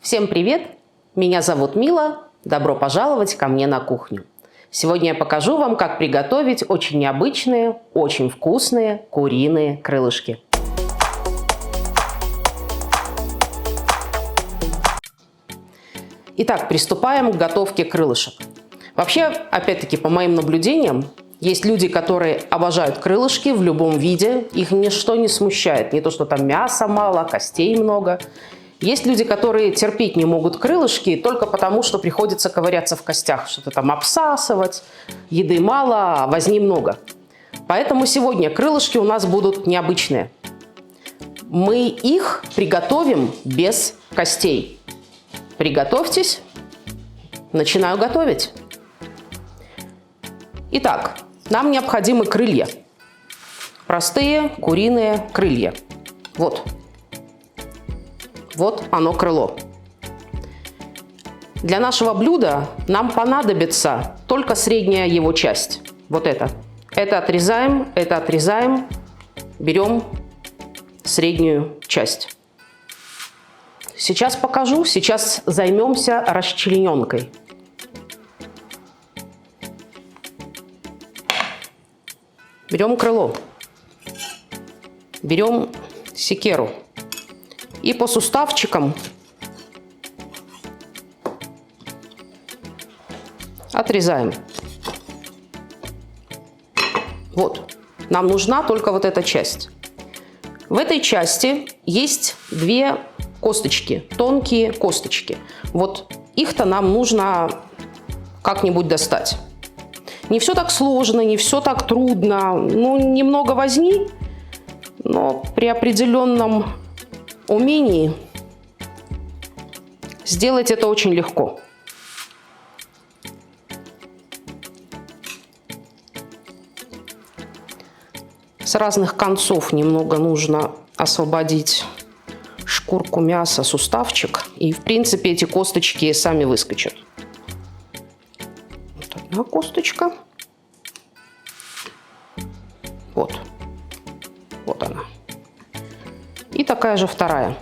Всем привет! Меня зовут Мила. Добро пожаловать ко мне на кухню. Сегодня я покажу вам, как приготовить очень необычные, очень вкусные куриные крылышки. Итак, приступаем к готовке крылышек. Вообще, опять-таки, по моим наблюдениям, есть люди, которые обожают крылышки в любом виде, их ничто не смущает. Не то, что там мяса мало, костей много. Есть люди, которые терпеть не могут крылышки только потому, что приходится ковыряться в костях, что-то там обсасывать, еды мало, а возни много. Поэтому сегодня крылышки у нас будут необычные. Мы их приготовим без костей. Приготовьтесь. Начинаю готовить. Итак, нам необходимы крылья. Простые куриные крылья. Вот. Вот оно крыло. Для нашего блюда нам понадобится только средняя его часть. Вот это. Это отрезаем, берем среднюю часть. Сейчас покажу, сейчас займемся расчлененкой. Берем крыло, берем секеру и по суставчикам отрезаем. Вот, нам нужна только вот эта часть. В этой части есть две косточки, тонкие косточки. Вот их-то нам нужно как-нибудь достать. Не все так сложно, не все так трудно. Ну, немного возни, но при определенном умении сделать это очень легко. С разных концов немного нужно освободить шкурку мяса, суставчик. И, в принципе, эти косточки сами выскочат. Вот одна косточка. Вот. Вот она. И такая же вторая.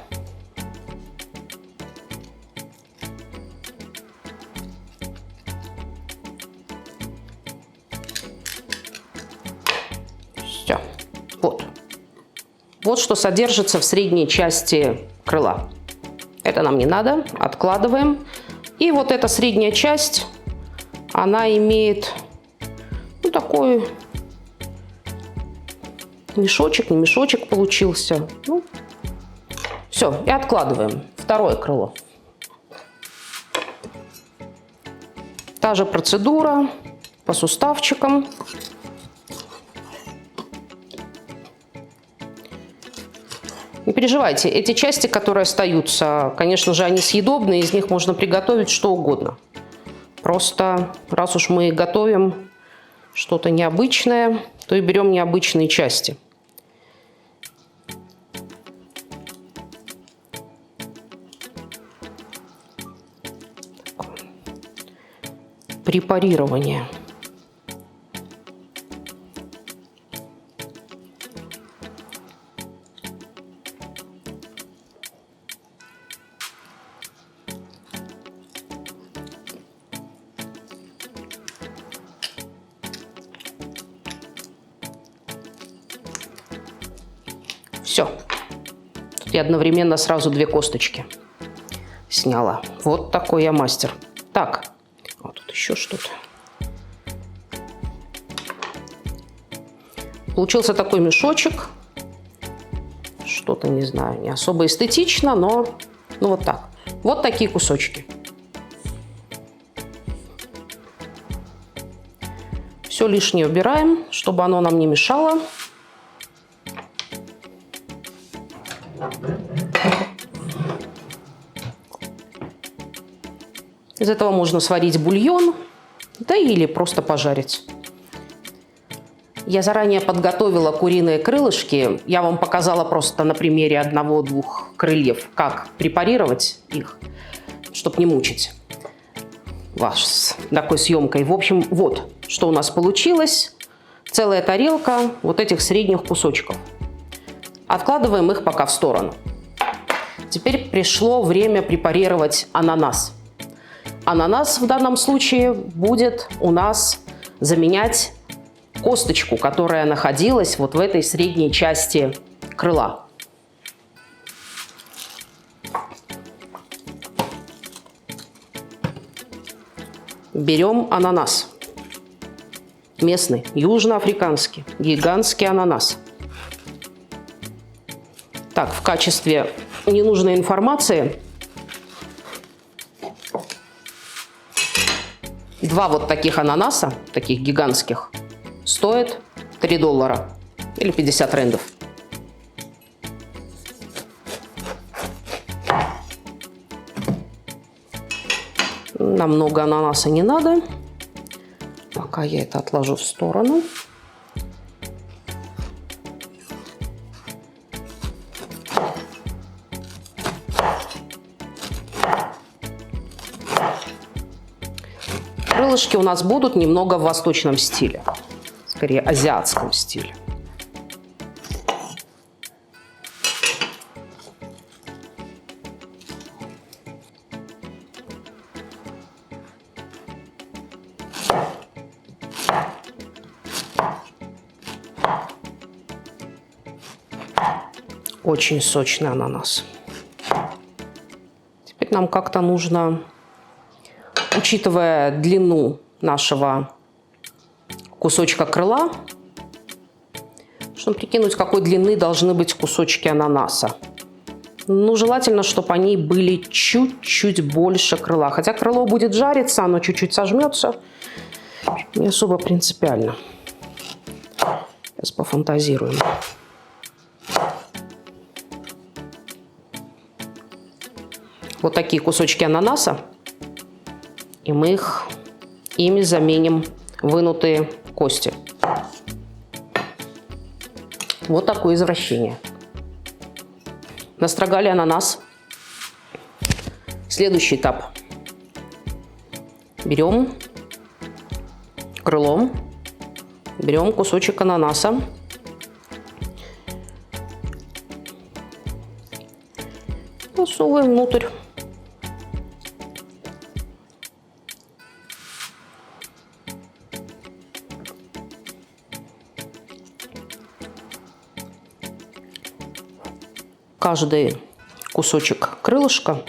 Все. Вот. Вот что содержится в средней части крыла. Это нам не надо. Откладываем. И вот эта средняя часть, она имеет такой мешочек, не мешочек получился. Ну, все, и откладываем. Второе крыло. Та же процедура по суставчикам. Не переживайте, эти части, которые остаются, конечно же, они съедобные, из них можно приготовить что угодно. Просто, раз уж мы готовим что-то необычное, то и берем необычные части. Препарирование. Все. Тут я одновременно сразу две косточки сняла. Вот такой я мастер. Так. Вот тут еще что-то. Получился такой мешочек. Что-то, не знаю, не особо эстетично, но ну вот так. Вот такие кусочки. Все лишнее убираем, чтобы оно нам не мешало. Из этого можно сварить бульон, да или просто пожарить. Я заранее подготовила куриные крылышки. Я вам показала просто на примере одного-двух крыльев, как препарировать их, чтобы не мучить вас с такой съемкой. В общем, вот что у нас получилось. Целая тарелка вот этих средних кусочков. Откладываем их пока в сторону. Теперь пришло время препарировать ананас. Ананас в данном случае будет у нас заменять косточку, которая находилась вот в этой средней части крыла. Берем ананас. Местный, южноафриканский, гигантский ананас. Так, в качестве ненужной информации 2 вот таких ананаса, таких гигантских, стоят $3 или 50 рендов. Нам много ананаса не надо. Пока я это отложу в сторону. Крылышки у нас будут немного в восточном стиле, скорее азиатском стиле. Очень сочный ананас. Теперь нам как-то нужно, учитывая длину нашего кусочка крыла, чтобы прикинуть, какой длины должны быть кусочки ананаса. Ну, желательно, чтобы они были чуть-чуть больше крыла. Хотя крыло будет жариться, оно чуть-чуть сожмется. Не особо принципиально. Сейчас пофантазируем. Вот такие кусочки ананаса. И мы ими заменим вынутые кости. Вот такое извращение. Настрогали ананас. Следующий этап. Берем крыло, берем кусочек ананаса. Засовываем внутрь. Каждый кусочек крылышка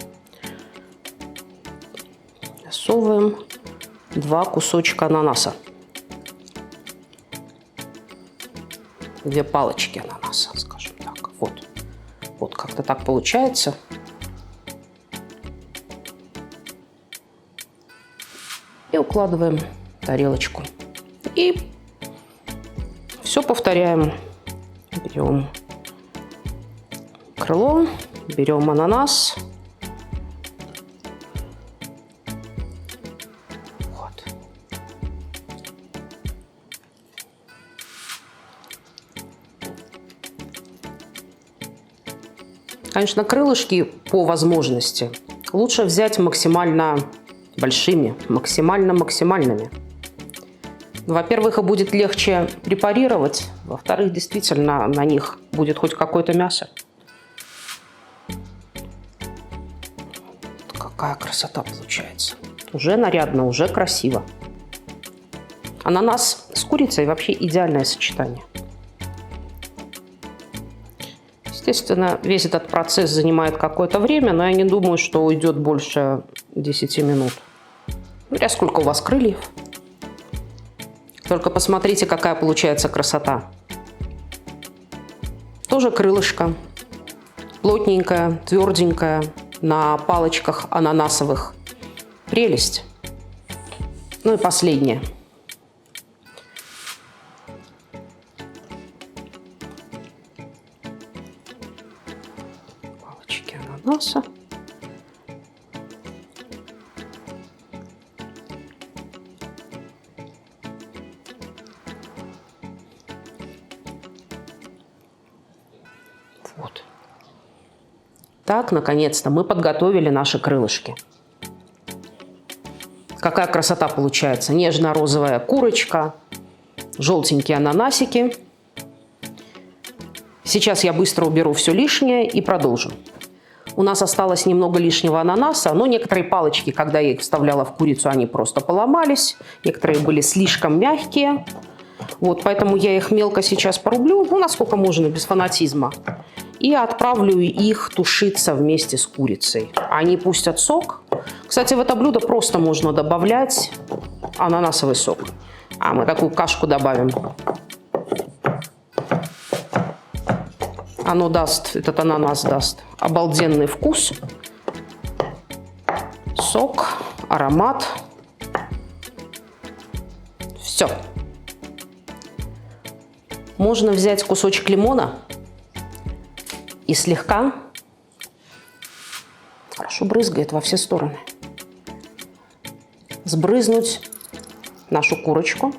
засовываем 2 кусочка ананаса. 2 палочки ананаса, скажем так. Вот как-то так получается. И укладываем в тарелочку. И все повторяем. Берем крыло, берем ананас. Вот. Конечно, крылышки по возможности лучше взять максимально большими, максимальными. Во-первых, их будет легче препарировать. Во-вторых, действительно, на них будет хоть какое-то мясо. Какая красота получается. Уже нарядно, уже красиво. Ананас с курицей вообще идеальное сочетание. Естественно, весь этот процесс занимает какое-то время, но я не думаю, что уйдет больше 10 минут. Смотря сколько у вас крыльев. Только посмотрите, какая получается красота. Тоже крылышко. Плотненькое, тверденькое. На палочках ананасовых. Прелесть. Ну и последнее. Палочки ананаса. Вот. Так, наконец-то мы подготовили наши крылышки. Какая красота получается. Нежно-розовая курочка, желтенькие ананасики. Сейчас я быстро уберу все лишнее и продолжим. У нас осталось немного лишнего ананаса, но некоторые палочки, когда я их вставляла в курицу, они просто поломались. Некоторые были слишком мягкие. Вот, поэтому я их мелко сейчас порублю, ну, насколько можно, без фанатизма. И отправлю их тушиться вместе с курицей. Они пустят сок. Кстати, в это блюдо просто можно добавлять ананасовый сок. А мы такую кашку добавим. Оно даст, этот ананас даст обалденный вкус. Сок, аромат. Все. Можно взять кусочек лимона и слегка, хорошо брызгает во все стороны, сбрызнуть нашу курочку.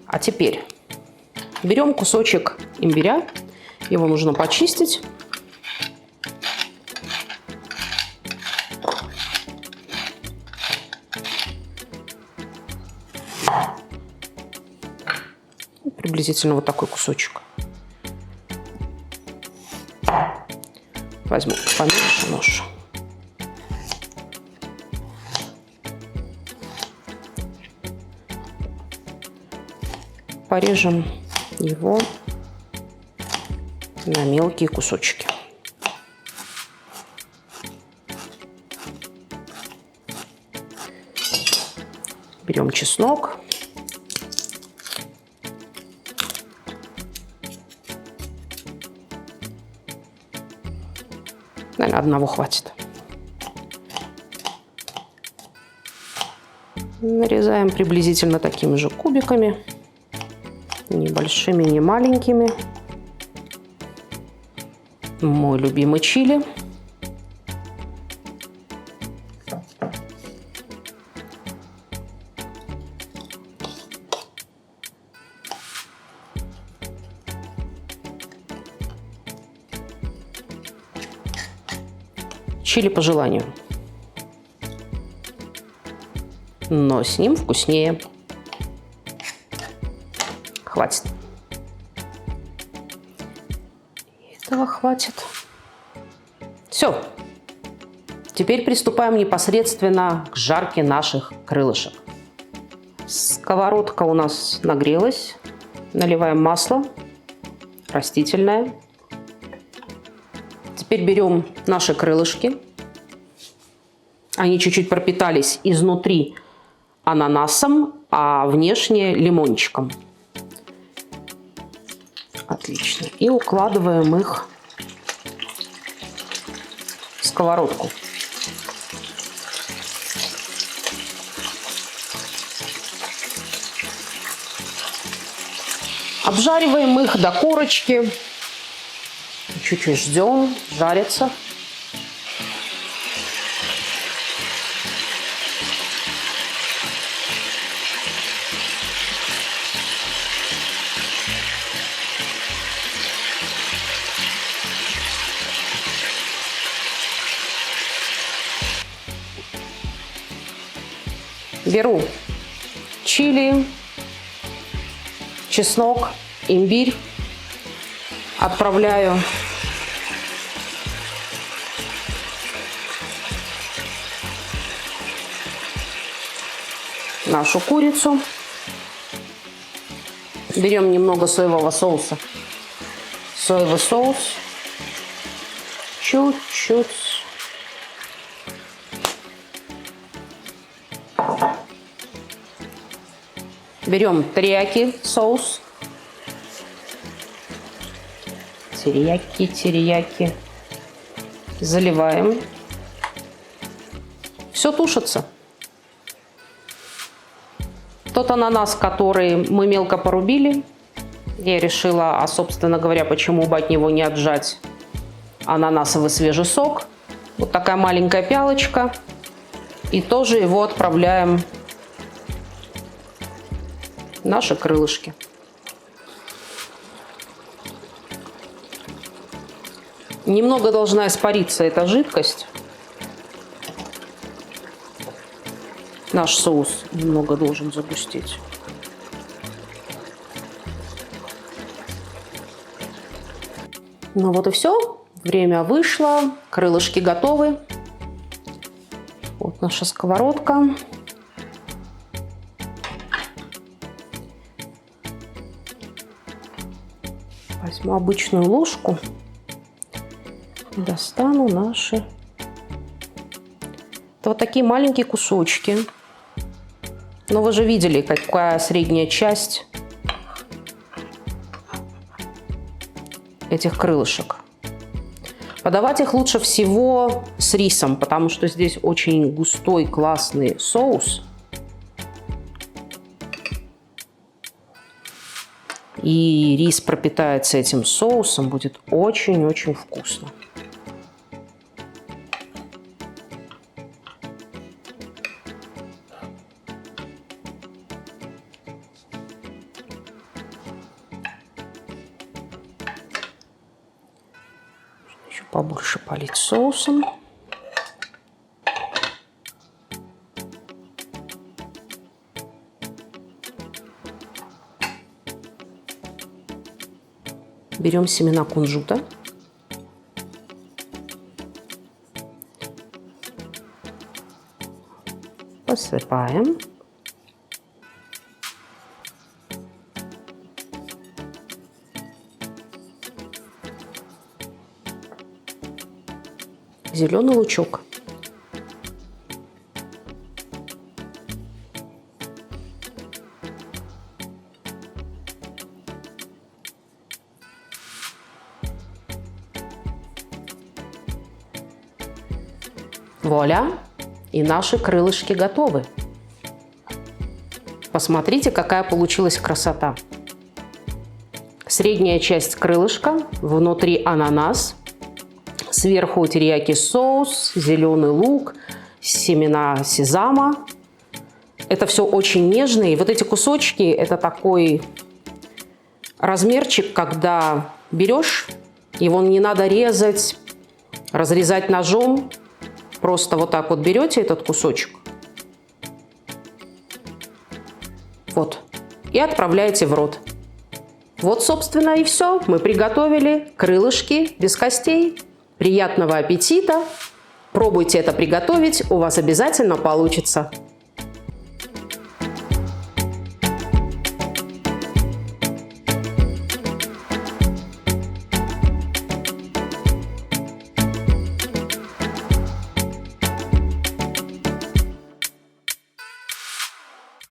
А теперь берем кусочек имбиря, его нужно почистить. Приблизительно вот такой кусочек. Возьму поменьше нож. Порежем его на мелкие кусочки. Берем чеснок. Наверное, одного хватит. Нарезаем приблизительно такими же кубиками. Не большими, не маленькими. Мой любимый чили. Чили по желанию, но с ним вкуснее. Хватит. Этого хватит. Все. Теперь приступаем непосредственно к жарке наших крылышек. Сковородка у нас нагрелась. Наливаем масло растительное. Теперь берем наши крылышки. Они чуть-чуть пропитались изнутри ананасом, а внешне лимончиком. Отлично. И укладываем их в сковородку. Обжариваем их до корочки. Чуть-чуть ждем, жарятся. Беру чили, чеснок, имбирь, отправляю нашу курицу. Берем немного соевого соуса. Соевый соус. Чуть-чуть. Берем терияки соус. Терияки. Заливаем. Все тушится. Тот ананас, который мы мелко порубили, я решила, собственно говоря, почему бы от него не отжать ананасовый свежий сок. Вот такая маленькая пиалочка. И тоже его отправляем в наши крылышки. Немного должна испариться эта жидкость. Наш соус немного должен загустеть. Ну вот и все. Время вышло. Крылышки готовы. Вот наша сковородка. Возьму обычную ложку и достану наши. Это вот такие маленькие кусочки. Но вы же видели, какая средняя часть этих крылышек. Подавать их лучше всего с рисом, потому что здесь очень густой, классный соус. И рис пропитается этим соусом, будет очень-очень вкусно. Еще побольше полить соусом. Берем семена кунжута. Посыпаем. Зеленый лучок. Вуаля! И наши крылышки готовы. Посмотрите, какая получилась красота. Средняя часть крылышка, внутри ананас, сверху терияки соус, зеленый лук, семена сезама. Это все очень нежно. И вот эти кусочки – это такой размерчик, когда берешь, его не надо резать, разрезать ножом. Просто вот так вот берете этот кусочек, вот, и отправляете в рот. Вот, собственно, и все. Мы приготовили крылышки без костей. Приятного аппетита! Пробуйте это приготовить, у вас обязательно получится.